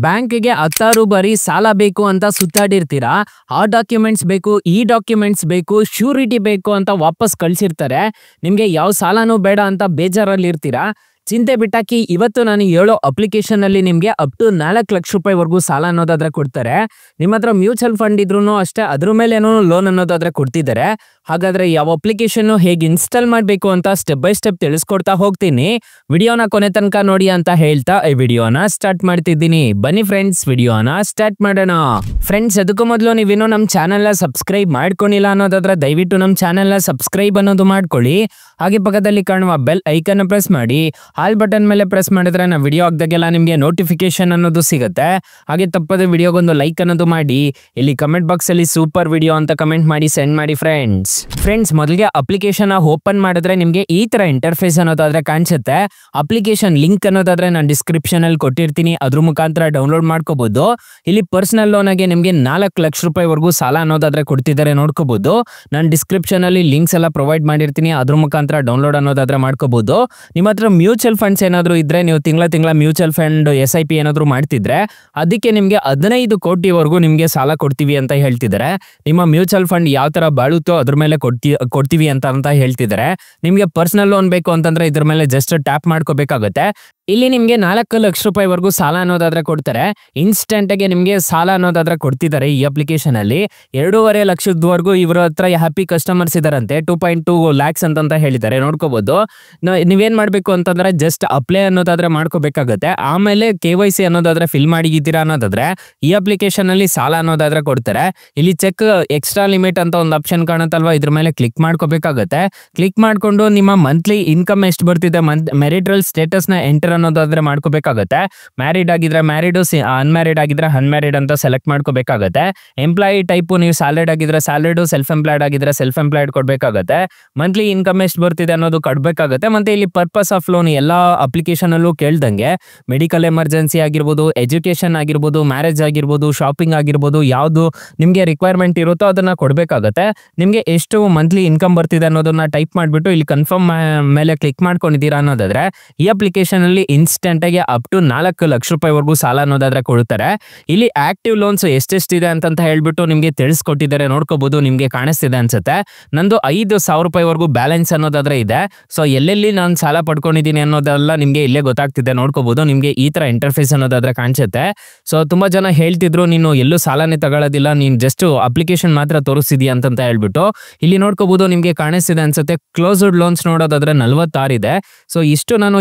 ಬ್ಯಾಂಕಿಗೆ 10 ಬಾರಿ ಸಾಲ ಬೇಕು ಅಂತ ಸುತ್ತಾಡಿರ್ತೀರಾ. ಆ ಡಾಕ್ಯುಮೆಂಟ್ಸ್ ಬೇಕು, ಈ ಡಾಕ್ಯುಮೆಂಟ್ಸ್ ಬೇಕು, ಶ್ಯೂರಿಟಿ ಬೇಕು ಅಂತ ವಾಪಸ್ ಕಳ್ಸಿರ್ತಾರೆ. ನಿಮ್ಗೆ ಯಾವ ಸಾಲನೂ ಬೇಡ ಅಂತ ಬೇಜಾರಲ್ಲಿ ಇರ್ತೀರಾ. ಚಿಂತೆ ಬಿಟ್ಟಾಕಿ ಇವತ್ತು ನಾನು ಹೇಳೋ ಅಪ್ಲಿಕೇಶನ್ ಅಲ್ಲಿ ನಿಮ್ಗೆ ಅಪ್ ಟು 4 ಲಕ್ಷ ರೂಪಾಯಿವರೆಗೂ ಸಾಲ ಅನ್ನೋದಾದ್ರೆ ಕೊಡ್ತಾರೆ. ನಿಮ್ಮ ಹತ್ರ ಮ್ಯೂಚುವಲ್ ಫಂಡ್ ಇದ್ರೂ ಅಷ್ಟೇ ಅದ್ರ ಮೇಲೆ ಏನೋ ಲೋನ್ ಅನ್ನೋದಾದ್ರೆ ಕೊಡ್ತಿದ್ದಾರೆ. ಹಾಗಾದ್ರೆ ಯಾವ ಅಪ್ಲಿಕೇಶನ್ ಹೇಗೆ ಇನ್ಸ್ಟಾಲ್ ಮಾಡಬೇಕು ಅಂತ ಸ್ಟೆಪ್ ಬೈ ಸ್ಟೆಪ್ ತಿಳಿಸ್ಕೊಡ್ತಾ ಹೋಗ್ತೀನಿ. ವಿಡಿಯೋನ ಕೊನೆ ತನಕ ನೋಡಿ ಅಂತ ಹೇಳ್ತಾ ಈ ವಿಡಿಯೋನ ಸ್ಟಾರ್ಟ್ ಮಾಡ್ತಿದ್ದೀನಿ. ಬನ್ನಿ ಫ್ರೆಂಡ್ಸ್, ವಿಡಿಯೋನ ಸ್ಟಾರ್ಟ್ ಮಾಡೋಣ. ಫ್ರೆಂಡ್ಸ್, ಅದಕ್ಕೂ ಮೊದಲು ನೀವೇನೋ ನಮ್ಮ ಚಾನೆಲ್ ಸಬ್ಸ್ಕ್ರೈಬ್ ಮಾಡ್ಕೊಂಡಿಲ್ಲ ಅನ್ನೋದಾದ್ರೆ ದಯವಿಟ್ಟು ನಮ್ಮ ಚಾನೆಲ್ ಸಬ್ಸ್ಕ್ರೈಬ್ ಅನ್ನೋದು ಮಾಡ್ಕೊಳ್ಳಿ. ಹಾಗೆ ಪಕ್ಕದಲ್ಲಿ ಕಾಣುವ ಬೆಲ್ ಐಕನ್ ಪ್ರೆಸ್ ಮಾಡಿ. ಆಲ್ ಬಟನ್ ಮೇಲೆ ಪ್ರೆಸ್ ಮಾಡಿದ್ರೆ ನಾವು ವಿಡಿಯೋ ಹಾಕ್ದಾಗೆಲ್ಲ ನಿಮಗೆ ನೋಟಿಫಿಕೇಶನ್ ಅನ್ನೋದು ಸಿಗುತ್ತೆ. ಹಾಗೆ ತಪ್ಪದೆ ವಿಡಿಯೋಗೊಂದು ಲೈಕ್ ಅನ್ನೋದು ಮಾಡಿ. ಇಲ್ಲಿ ಕಮೆಂಟ್ ಬಾಕ್ಸ್ ಅಲ್ಲಿ ಸೂಪರ್ ವಿಡಿಯೋ ಅಂತ ಕಮೆಂಟ್ ಮಾಡಿ ಸೆಂಡ್ ಮಾಡಿ ಫ್ರೆಂಡ್ಸ್. ಮೊದಲಿಗೆ ಅಪ್ಲಿಕೇಶನ್ ಓಪನ್ ಮಾಡಿದ್ರೆ ನಿಮಗೆ ಈ ತರ ಇಂಟರ್ಫೇಸ್ ಅನ್ನೋದಾದ್ರೆ ಕಾಣಿಸುತ್ತೆ. ಅಪ್ಲಿಕೇಶನ್ ಲಿಂಕ್ ಅನ್ನೋದಾದ್ರೆ ನಾನು ಡಿಸ್ಕ್ರಿಪ್ಷನ್ ಅಲ್ಲಿ ಕೊಟ್ಟಿರ್ತೀನಿ, ಅದ್ರ ಮುಖಾಂತರ ಡೌನ್ಲೋಡ್ ಮಾಡ್ಕೋಬಹುದು. ಇಲ್ಲಿ ಪರ್ಸನಲ್ ಲೋನ್ ಆಗಿ ನಿಮಗೆ 4 ಲಕ್ಷ ರೂಪಾಯಿವರೆಗೂ ಸಾಲ ಅನ್ನೋದಾದ್ರೆ ಕೊಡ್ತಿದ್ದಾರೆ, ನೋಡ್ಕೋಬಹುದು. ನಾನು ಡಿಸ್ಕ್ರಿಪ್ಷನ್ ಅಲ್ಲಿ ಲಿಂಕ್ಸ್ ಎಲ್ಲ ಪ್ರೊವೈಡ್ ಮಾಡಿರ್ತೀನಿ, ಅದ್ರ ಮುಖಾಂತರ ಡೌನ್ಲೋಡ್ ಅನ್ನೋದಾದ್ರೆ ಮಾಡ್ಕೋಬಹುದು. ನಿಮ್ಮ ಹತ್ರ ಮ್ಯೂಚುವಲ್ ಫಂಡ್ಸ್ ಏನಾದ್ರು ಇದ್ರೆ, ನೀವು ತಿಂಗಳ ಮ್ಯೂಚುವಲ್ ಫಂಡ್ SIP ಏನಾದ್ರು ಮಾಡ್ತಿದ್ರೆ ಅದಕ್ಕೆ ನಿಮ್ಗೆ 15 ಕೋಟಿವರೆಗೂ ನಿಮ್ಗೆ ಸಾಲ ಕೊಡ್ತೀವಿ ಅಂತ ಹೇಳ್ತಿದ್ದಾರೆ. ನಿಮ್ಮ ಮ್ಯೂಚುವಲ್ ಫಂಡ್ ಯಾವ ತರ ಬಾಳುತ್ತೋ ಅದ್ರ ಮೇಲೆ ಕೊಡ್ತೀವಿ ಅಂತ ಹೇಳ್ತಿದ್ದಾರೆ. ನಿಮ್ಗೆ ಪರ್ಸನಲ್ ಲೋನ್ ಬೇಕು ಅಂತಂದ್ರೆ ಇದ್ರ ಮೇಲೆ ಜಸ್ಟ್ ಟ್ಯಾಪ್ ಮಾಡ್ಕೋಬೇಕಾಗುತ್ತೆ. ಇಲ್ಲಿ ನಿಮ್ಗೆ 4 ಲಕ್ಷ ರೂಪಾಯಿವರೆಗೂ ಸಾಲ ಅನ್ನೋದಾದ್ರೆ ಕೊಡ್ತಾರೆ. ಇನ್ಸ್ಟೆಂಟ್ ಆಗಿ ನಿಮ್ಗೆ ಸಾಲ ಅನ್ನೋದಾದ್ರೆ ಕೊಡ್ತಿದ್ದಾರೆ. ಈ ಅಪ್ಲಿಕೇಶನ್ ಅಲ್ಲಿ 2.5 ಲಕ್ಷದವರೆಗೂ ಇವರ ಹತ್ರ ಹ್ಯಾಪಿ ಕಸ್ಟಮರ್ಸ್ ಇದಾರಂತೆ. 2.2 ಲ್ಯಾಕ್ಸ್ ಅಂತ ಹೇಳಿದ್ದಾರೆ, ನೋಡ್ಕೋಬಹುದು. ನೀವೇನ್ ಮಾಡ್ಬೇಕು ಅಂತಂದ್ರೆ ಜಸ್ಟ್ ಅಪ್ಲೈ ಅನ್ನೋದಾದ್ರೆ ಮಾಡ್ಕೋಬೇಕಾಗತ್ತೆ. ಆಮೇಲೆ KYC ಅನ್ನೋದಾದ್ರೆ ಫಿಲ್ ಮಾಡಿದ್ದೀರಾ ಅನ್ನೋದಾದ್ರೆ ಈ ಅಪ್ಲಿಕೇಶನ್ ಅಲ್ಲಿ ಸಾಲ ಅನ್ನೋದಾದ್ರೆ ಕೊಡ್ತಾರೆ. ಇಲ್ಲಿ ಚೆಕ್ ಎಕ್ಸ್ಟ್ರಾ ಲಿಮಿಟ್ ಅಂತ ಒಂದು ಆಪ್ಷನ್ ಕಾಣುತ್ತಲ್ವಾ, ಇದ್ರ ಮೇಲೆ ಕ್ಲಿಕ್ ಮಾಡ್ಕೋಬೇಕಾಗತ್ತೆ. ಕ್ಲಿಕ್ ಮಾಡ್ಕೊಂಡು ನಿಮ್ಮ ಮಂತ್ಲಿ ಇನ್ಕಮ್ ಎಷ್ಟು ಬರ್ತಿದೆ, ಮೆರಿಟಲ್ ಸ್ಟೇಟಸ್ ನ ಎಂಟರ್ ಅನ್ನೋದಾದ್ರೆ ಮಾಡ್ಕೋಬೇಕಾಗತ್ತೆ. ಮ್ಯಾರಿಡ್ ಆಗಿದ್ರೆ ಮ್ಯಾರಿಡ್, ಅನ್ಮ್ಯಾರಿಡ್ ಆಗಿದ್ರೆ ಅನ್ಮ್ಯಾರಿಡ್ ಅಂತ ಸೆಲೆಕ್ಟ್ ಮಾಡ್ಕೋಬೇಕಾಗತ್ತೆ. ಎಂಪ್ಲಾಯಿ ಟೈಪ್ ನೀವು ಸ್ಯಾಲರಿಡ್ ಆಗಿದ್ರೆ ಸ್ಯಾಲರಿಡ್, ಸೆಲ್ಫ್ ಎಂಪ್ಲಾಯ್ಡ್ ಆಗಿದ್ರೆ ಸೆಲ್ಫ್ ಎಂಪ್ಲಾಯ್ಡ್ ಕೊಡ್ಬೇಕಾಗತ್ತೆ. ಮಂತ್ಲಿ ಇನ್ಕಮ್ ಎಷ್ಟು ಬರ್ತಿದೆ ಅನ್ನೋದು ಕೊಡ್ಬೇಕಾಗತ್ತೆ. ಮತ್ತೆ ಇಲ್ಲಿ ಪರ್ಪಸ್ ಆಫ್ ಲೋನ್ ಎಲ್ಲಾ ಅಪ್ಲಿಕೇಶನ್ ಅಲ್ಲೂ ಕೇಳ್ದಂಗೆ ಮೆಡಿಕಲ್ ಎಮರ್ಜೆನ್ಸಿ ಆಗಿರ್ಬೋದು, ಎಜುಕೇಶನ್ ಆಗಿರ್ಬೋದು, ಮ್ಯಾರೇಜ್ ಆಗಿರ್ಬೋದು, ಶಾಪಿಂಗ್ ಆಗಿರ್ಬೋದು, ಯಾವ್ದು ನಿಮ್ಗೆ ರಿಕ್ವೈರ್ಮೆಂಟ್ ಇರುತ್ತೋ ಅದನ್ನ ಕೊಡ್ಬೇಕಾಗತ್ತೆ. ನಿಮ್ಗೆ ಎಷ್ಟು ಮಂತ್ಲಿ ಇನ್ಕಮ್ ಬರ್ತಿದೆ ಅನ್ನೋದನ್ನ ಟೈಪ್ ಮಾಡ್ಬಿಟ್ಟು ಇಲ್ಲಿ ಕನ್ಫರ್ಮ್ ಮೇಲೆ ಕ್ಲಿಕ್ ಮಾಡ್ಕೊಂಡಿದ್ದೀರಾ ಅನ್ನೋದಾದ್ರೆ ಈ ಅಪ್ಲಿಕೇಶನ್ ಅಲ್ಲಿ ಇನ್ಸ್ಟೆಂಟ್ ಆಗಿ ಅಪ್ ಟು 4 ಲಕ್ಷ ರೂಪಾಯಿವರೆಗೂ ಸಾಲ ಅನ್ನೋದಾದ್ರೆ ಕೊಡ್ತಾರೆ. ಇಲ್ಲಿ ಆಕ್ಟಿವ್ ಲೋನ್ಸ್ ಎಷ್ಟೆಷ್ಟಿದೆ ಅಂತ ಹೇಳ್ಬಿಟ್ಟು ನಿಮ್ಗೆ ತಿಳಿಸ್ಕೊಟ್ಟಿದ್ದಾರೆ, ನೋಡ್ಕೋಬಹುದು. ನಿಮ್ಗೆ ಕಾಣಿಸ್ತಿದೆ ಅನ್ಸುತ್ತೆ. ನಂದು 5,000 ರೂಪಾಯಿವರೆಗೂ ಬ್ಯಾಲೆನ್ಸ್ ಅನ್ನೋದಾದ್ರೆ ಇದೆ. ಸೊ ಎಲ್ಲೆಲ್ಲಿ ನಾನು ಸಾಲ ಪಡ್ಕೊಂಡಿದ್ದೀನಿ ಅನ್ನೋದೆಲ್ಲ ನಿಮ್ಗೆ ಇಲ್ಲೇ ಗೊತ್ತಾಗ್ತಿದೆ, ನೋಡ್ಕೋಬಹುದು. ನಿಮ್ಗೆ ಈ ತರ ಇಂಟರ್ಫೇಸ್ ಅನ್ನೋದಾದ್ರೆ ಕಾಣಿಸುತ್ತೆ. ಸೊ ತುಂಬಾ ಜನ ಹೇಳ್ತಿದ್ರು ನೀನು ಎಲ್ಲೂ ಸಾಲನೇ ತಗೊಳ್ಳೋದಿಲ್ಲ, ನೀನ್ ಜಸ್ಟ್ ಅಪ್ಲಿಕೇಶನ್ ಮಾತ್ರ ತೋರಿಸ್ತಿದ್ಯಾ ಅಂತ ಹೇಳ್ಬಿಟ್ಟು. ಇಲ್ಲಿ ನೋಡ್ಕೋಬಹುದು, ನಿಮ್ಗೆ ಕಾಣಿಸ್ತಿದೆ ಅನ್ಸುತ್ತೆ. ಕ್ಲೋಸ್ಡ್ ಲೋನ್ಸ್ ನೋಡೋದಾದ್ರೆ 46 ಇದೆ. ಸೊ ಇಷ್ಟು ನಾನು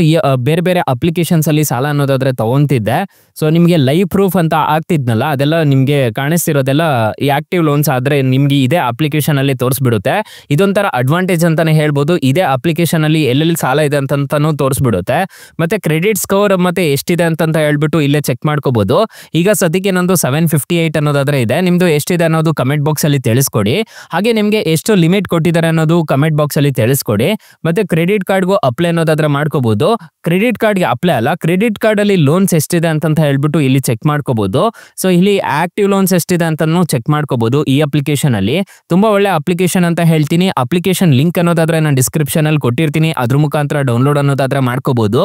ಬೇರೆ ಬೇರೆ ಅಪ್ಲಿಕೇಶನ್ಸ್ ಅಲ್ಲಿ ಸಾಲ ಅನ್ನೋದಾದ್ರೆ ತಗೊಂತಿದ್ದೆ. ಸೊ ನಿಮ್ಗೆ ಲೈವ್ ಪ್ರೂಫ್ ಅಂತ ಆಗ್ತಿದ್ನಲ್ಲ, ಅದೆಲ್ಲ ನಿಮ್ಗೆ ಕಾಣಿಸ್ತಿರೋದೆಲ್ಲ ಈ ಆಕ್ಟಿವ್ ಲೋನ್ಸ್ ಆದ್ರೆ ನಿಮ್ಗೆ ಇದೇ ಅಪ್ಲಿಕೇಶನ್ ಅಲ್ಲಿ ತೋರಿಸ್ಬಿಡುತ್ತೆ. ಇದೊಂಥರ ಅಡ್ವಾಂಟೇಜ್ ಅಂತಾನೆ ಹೇಳ್ಬೋದು. ಇದೇ ಅಪ್ಲಿಕೇಶನ್ ಅಲ್ಲಿ ಎಲ್ಲೆಲ್ಲಿ ಸಾಲ ಇದೆ ಅಂತಾನು ತೋರಿಸ್ಬಿಡುತ್ತೆ. ಮತ್ತೆ ಕ್ರೆಡಿಟ್ ಸ್ಕೋರ್ ಮತ್ತೆ ಎಷ್ಟಿದೆ ಅಂತ ಹೇಳ್ಬಿಟ್ಟು ಇಲ್ಲೇ ಚೆಕ್ ಮಾಡ್ಕೋಬಹುದು. ಈಗ ಸದ್ಯಕ್ಕೆ ನಂದು 758 ಅನ್ನೋದಾದ್ರೆ ಇದೆ. ನಿಮ್ದು ಎಷ್ಟಿದೆ ಅನ್ನೋದು ಕಮೆಂಟ್ ಬಾಕ್ಸ್ ಅಲ್ಲಿ ತಿಳಿಸ್ಕೊಡಿ. ಹಾಗೆ ನಿಮ್ಗೆ ಎಷ್ಟು ಲಿಮಿಟ್ ಕೊಟ್ಟಿದ್ದಾರೆ ಅನ್ನೋದು ಕಮೆಂಟ್ ಬಾಕ್ಸ್ ಅಲ್ಲಿ ತಿಳಿಸ್ಕೊಡಿ. ಮತ್ತೆ ಕ್ರೆಡಿಟ್ ಕಾರ್ಡ್ಗೂ ಅಪ್ಲೈ ಅನ್ನೋದಾದ್ರೆ ಮಾಡ್ಕೋಬಹುದು. ಕ್ರೆಡಿಟ್ ಕಾರ್ಡ್ಗೆ ಅಪ್ಲೈ ಅಲ್ಲ, ಕ್ರೆಡಿಟ್ ಕಾರ್ಡ್ ಅಲ್ಲಿ ಲೋನ್ಸ್ ಎಷ್ಟಿದೆ ಅಂತ ಹೇಳ್ಬಿಟ್ಟು ಇಲ್ಲಿ ಚೆಕ್ ಮಾಡ್ಕೋಬಹುದು. ಸೊ ಇಲ್ಲಿ ಆಕ್ಟಿವ್ ಲೋನ್ಸ್ ಎಷ್ಟಿದೆ ಅಂತಾನು ಚೆಕ್ ಮಾಡ್ಕೋಬಹುದು. ಈ ಅಪ್ಲಿಕೇಶನ್ ಅಲ್ಲಿ ತುಂಬಾ ಒಳ್ಳೆ ಅಪ್ಲಿಕೇಶನ್ ಅಂತ ಹೇಳ್ತೀನಿ. ಅಪ್ಲಿಕೇಶನ್ ಲಿಂಕ್ ಅನ್ನೋದಾದ್ರೆ ನಾನು ಡಿಸ್ಕ್ರಿಪ್ಷನ್ ಅಲ್ಲಿ ಕೊಟ್ಟಿರ್ತೀನಿ, ಅದ್ರ ಮುಖಾಂತರ ಡೌನ್ಲೋಡ್ ಅನ್ನೋದಾದ್ರೆ ಮಾಡ್ಕೋಬಹುದು.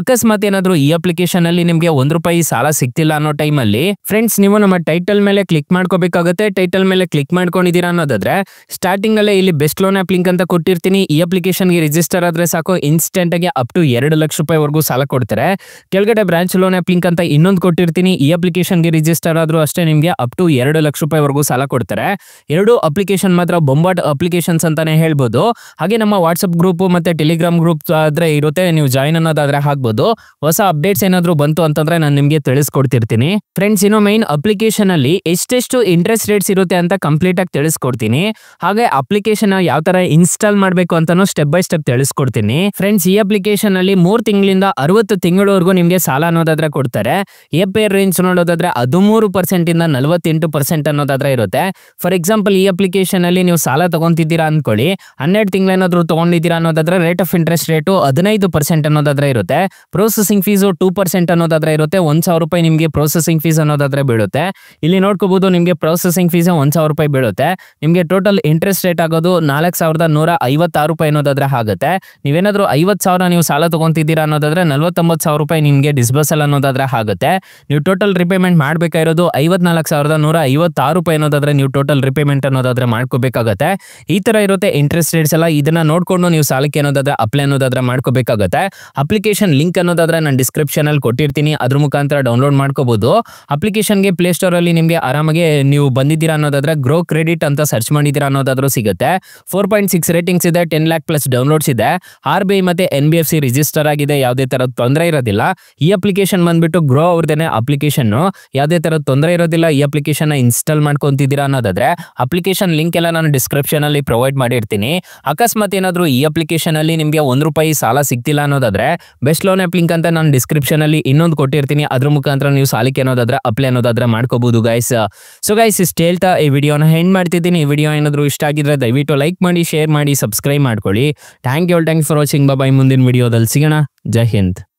ಅಕಸ್ಮಾತ್ ಏನಾದ್ರು ಈ ಅಪ್ಲಿಕೇಶನ್ ಅಲ್ಲಿ ನಿಮ್ಗೆ ₹1 ಸಾಲ ಸಿಗ್ತಿಲ್ಲ ಅನ್ನೋ ಟೈಮ್ ಅಲ್ಲಿ ಫ್ರೆಂಡ್ಸ್, ನೀವು ನಮ್ಮ ಟೈಟಲ್ ಮೇಲೆ ಕ್ಲಿಕ್ ಮಾಡ್ಕೋಬೇಕಾಗುತ್ತೆ. ಟೈಟಲ್ ಮೇಲೆ ಕ್ಲಿಕ್ ಮಾಡ್ಕೊಂಡಿದ್ದೀರಾ ಅನ್ನೋದಾದ್ರೆ ಸ್ಟಾರ್ಟಿಂಗ್ ಅಲ್ಲೇ ಇಲ್ಲಿ ಬೆಸ್ಟ್ ಲೋನ್ ಆಪ್ ಲಿಂಕ್ ಅಂತ ಕೊಟ್ಟಿರ್ತೀನಿ. ಈ ಅಪ್ಲಿಕೇಶನ್ ಗೆ ರಿಜಿಸ್ಟರ್ ಆದ್ರೆ ಸಾಕು, ಇನ್ಸ್ಟೆಂಟ್ ಆಗಿ ಅಪ್ ಟು 2 ಲಕ್ಷ ರೂಪಾಯಿವರೆಗೂ ಸಾಲ ಕೊಡ್ತಾರೆ. ಕೆಳಗಡೆ ಬ್ರಾಂಚ್ ಲೋನ್ ಆಪ್ ಲಿಂಕ್ ಅಂತ ಇನ್ನೊಂದು ಕೊಟ್ಟಿರ್ತೀನಿ. ಈ ಅಪ್ಲಿಕೇಶನ್ ಗೆ ರಿಜಿಸ್ಟರ್ ಆದ್ರೂ ಅಷ್ಟೇ ನಿಮ್ಗೆ ಅಪ್ ಟು 2 ಲಕ್ಷ ರೂಪಾಯಿವರೆಗೂ ಸಾಲ ಕೊಡ್ತಾರೆ. ಎರಡು ಅಪ್ಲಿಕೇಶನ್ ಮಾತ್ರ ಬೊಂಬಾಟ್ ಅಪ್ಲಿಕೇಶನ್ಸ್ ಅಂತಾನೆ ಹೇಳ್ಬೋದು. ಹಾಗೆ ನಮ್ಮ ವಾಟ್ಸ್ಆಪ್ ಗ್ರೂಪ್ ಮತ್ತೆ ಟೆಲಿಗ್ರಾಮ್ ಗ್ರೂಪ್ ಆದ್ರೆ ಇರುತ್ತೆ, ನೀವು ಜಾಯಿನ್ ಅನ್ನೋದಾದ್ರೆ ಆಗ್ಬೋದು. ಹೊಸ ಅಪ್ಡೇಟ್ಸ್ ಏನಾದ್ರು ಬಂತು ಅಂತಂದ್ರೆ ನಾನು ನಿಮ್ಗೆ ತಿಳಿಸ್ಕೊಡ್ತಿರ್ತೀನಿ. ಫ್ರೆಂಡ್ಸ್, ಇನ್ನು ಮೈನ್ ಅಪ್ಲಿಕೇಶನ್ ಅಲ್ಲಿ ಎಷ್ಟೆಷ್ಟು ಇಂಟ್ರೆಸ್ಟ್ ರೇಟ್ಸ್ ಇರುತ್ತೆ ಅಂತ ಕಂಪ್ಲೀಟ್ ಆಗಿ ತಿಳಿಸ್ಕೊಡ್ತೀನಿ. ಹಾಗೆ ಅಪ್ಲಿಕೇಶನ್ ಯಾವ ತರ ಇನ್ಸ್ಟಾಲ್ ಮಾಡಬೇಕು ಅಂತಾನು ಸ್ಟೆಪ್ ಬೈ ಸ್ಟೆಪ್ ತಿಳಿಸ್ಕೊಡ್ತೀನಿ. ಫ್ರೆಂಡ್ಸ್, ಈ ಅಪ್ಲಿಕೇಶನ್ ಅಲ್ಲಿ 3 ತಿಂಗಳಿಂದ 60 ತಿಂಗಳವರೆಗೂ ನಿಮ್ಗೆ ಸಾಲ ಅನ್ನೋದಾದ್ರೆ ಕೊಡ್ತಾರೆ. APR ರೇಂಜ್ ನೋಡೋದಾದ್ರೆ 13% ಇಂದ 48% ಅನ್ನೋದಾದ್ರೆ ಇರುತ್ತೆ. ಫಾರ್ ಎಕ್ಸಾಂಪಲ್, ಈ ಅಪ್ಲಿಕೇಶನ್ ಅಲ್ಲಿ ನೀವು ಸಾಲ ತಗೊಂತಿದ್ದೀರಾ ಅನ್ಕೊಳ್ಳಿ, 12 ತಿಂಗಳೇನಾದ್ರು ತಗೊಂಡಿದ್ದೀರಾ ಅನ್ನೋದಾದ್ರೆ ರೇಟ್ ಆಫ್ ಇಂಟ್ರೆಸ್ಟ್ ರೇಟು 15% ಅನ್ನೋದಾದ್ರೆ ಇರುತ್ತೆ. ಪ್ರೊಸೆಸಿಂಗ್ ಫೀಸು 2% ಅನ್ನೋದಾದ್ರೆ ಇರುತ್ತೆ. 1,000 ರೂಪಾಯಿ ನಿಮ್ಗೆ ಪ್ರೊಸೆಸಿಂಗ್ ಫೀಸ್ ಅನ್ನೋದಾದ್ರೆ ಬೀಳುತ್ತೆ. ಇಲ್ಲಿ ನೋಡ್ಕೋಬಹುದು, ನಿಮ್ಗೆ ಪ್ರೊಸೆಸಿಂಗ್ ಫೀಸ್ 1,000 ರೂಪಾಯಿ ಬೀಳುತ್ತೆ. ನಿಮ್ಗೆ ಟೋಟಲ್ ಇಂಟ್ರೆಸ್ಟ್ ಇಂಟ್ರೆಸ್ಟ್ ರೇಟ್ ಆಗೋದು 4,156 ರೂಪಾಯಿ ಅನ್ನೋದಾದ್ರೆ ಆಗುತ್ತೆ. ನೀವೇನಾದ್ರೂ 50,000 ನೀವು ಸಾಲ ತಗೊಂತಿದ್ದೀರಾ ಅನ್ನೋದಾದ್ರೆ 49,000 ರೂಪಾಯಿ ನಿಮಗೆ ಡಿಸ್ಬರ್ಸಲ್ ಅನ್ನೋದಾದ್ರೆ ಆಗುತ್ತೆ. ನೀವು ಟೋಟಲ್ ರಿಪೇಮೆಂಟ್ ಮಾಡಬೇಕಾಗಿರೋದು 54,156 ರೂಪಾಯಿ ಅನ್ನೋದಾದ್ರೆ ನೀವು ಟೋಟಲ್ ರಿಪೇಮೆಂಟ್ ಅನ್ನೋದಾದ್ರೆ ಮಾಡ್ಕೋಬೇಕಾಗತ್ತೆ. ಈ ತರ ಇರುತ್ತೆ ಇಂಟ್ರೆಸ್ಟ್ ರೇಟ್ಸ್ ಎಲ್ಲ. ಇದನ್ನ ನೋಡ್ಕೊಂಡು ನೀವು ಸಾಲಕ್ಕೆ ಅನ್ನೋದಾದ್ರೆ ಅಪ್ಲೈ ಅನ್ನೋದಾದ್ರೆ ಮಾಡ್ಕೋಬೇಕಾಗತ್ತೆ. ಅಪ್ಲಿಕೇಶನ್ ಲಿಂಕ್ ಅನ್ನೋದಾದ್ರೆ ನಾನು ಡಿಸ್ಕ್ರಿಪ್ಷನ್ ಅಲ್ಲಿ ಕೊಟ್ಟಿರ್ತೀನಿ, ಅದ್ರ ಮುಖಾಂತರ ಡೌನ್ಲೋಡ್ ಮಾಡ್ಕೋಬಹುದು. ಅಪ್ಲಿಕೇಶನ್ಗೆ ಪ್ಲೇ ಸ್ಟೋರ್ ಅಲ್ಲಿ ನಿಮಗೆ ಆರಾಮಾಗಿ ನೀವು ಬಂದಿದ್ದೀರಾ ಅನ್ನೋದಾದ್ರೆ ಗ್ರೋ ಕ್ರೆಡಿಟ್ ಅಂತ ಸರ್ಚ್ ಮಾಡಿದ್ದೀರಾ ಅನ್ನೋದಾದ್ರೂ ಸಿಗುತ್ತೆ. 4.6 ರೇಟಿಂಗ್ಸ್ ಇದೆ, 10 lakh ಪ್ಲಸ್ ಡೌನ್ಲೋಡ್ಸ್ ಇದೆ. RBI ಮತ್ತೆ NBFC ರಿಜಿಸ್ಟರ್ ಆಗಿದೆ, ಯಾವುದೇ ತರದ ತೊಂದರೆ ಇರೋದಿಲ್ಲ. ಈ ಅಪ್ಲಿಕೇಶನ್ ಬಂದ್ಬಿಟ್ಟು ಗ್ರೋ ಅವ್ರದೇನೆ ಅಪ್ಲಿಕೇಶನ್, ಯಾವುದೇ ತರದ ತೊಂದರೆ ಇರೋದಿಲ್ಲ. ಈ ಅಪ್ಲಿಕೇಶನ್ ಇನ್ಸ್ಟಾಲ್ ಮಾಡ್ಕೊಂತಿದ್ದೀರಾ ಅನ್ನೋದಾದ್ರೆ ಅಪ್ಲಿಕೇಶನ್ ಲಿಂಕ್ ಎಲ್ಲ ನಾನು ಡಿಸ್ಕ್ರಿಪ್ಷನ್ ಅಲ್ಲಿ ಪ್ರೊವೈಡ್ ಮಾಡಿರ್ತೀನಿ. ಅಕಸ್ಮಾತ್ ಏನಾದ್ರು ಈ ಅಪ್ಲಿಕೇಶನ್ ಅಲ್ಲಿ ನಿಮಗೆ ₹1 ಸಾಲ ಸಿಗ್ತಿಲ್ಲ ಅನ್ನೋದಾದ್ರೆ ಬೆಸ್ಟ್ ಲೋನ್ ಆಪ್ ಲಿಂಕ್ ಅಂತ ನಾನು ಡಿಸ್ಕ್ರಿಪ್ಷನ್ ಅಲ್ಲಿ ಇನ್ನೊಂದು ಕೊಟ್ಟಿರ್ತೀನಿ, ಅದ್ರ ಮುಖಾಂತರ ನೀವು ಸಾಲಕ್ಕೆ ಅನ್ನೋದಾದ್ರೆ ಅಪ್ಲೈ ಅನ್ನೋದಾದ್ರೆ ಮಾಡ್ಕೋಬಹುದು ಗೈಸ್. ಸೊ ಗೈಸ್ ಇಷ್ಟು ಹೇಳ್ತಾ ಈ ವಿಡಿಯೋನ ಎಂಡ್ ಮಾಡ್ತಿದ್ದೀನಿ. ಈ ವಿಡಿಯೋ ಏನಾದ್ರು ಇಷ್ಟ ಆಗಿದ್ರೆ ದಯವಿಟ್ಟು ಲೈಕ್ ಮಾಡಿ, ಶೇರ್ ಮಾಡಿ, ಸಬ್ಸ್ಕ್ರೈಬ್ ಮಾಡ್ಕೊಳ್ಳಿ. Thank you for watching. Bye. ಮುಂದಿನ ವಿಡಿಯೋದಲ್ಲಿ ಸಿಗೋಣ. ಜೈ ಹಿಂದ್.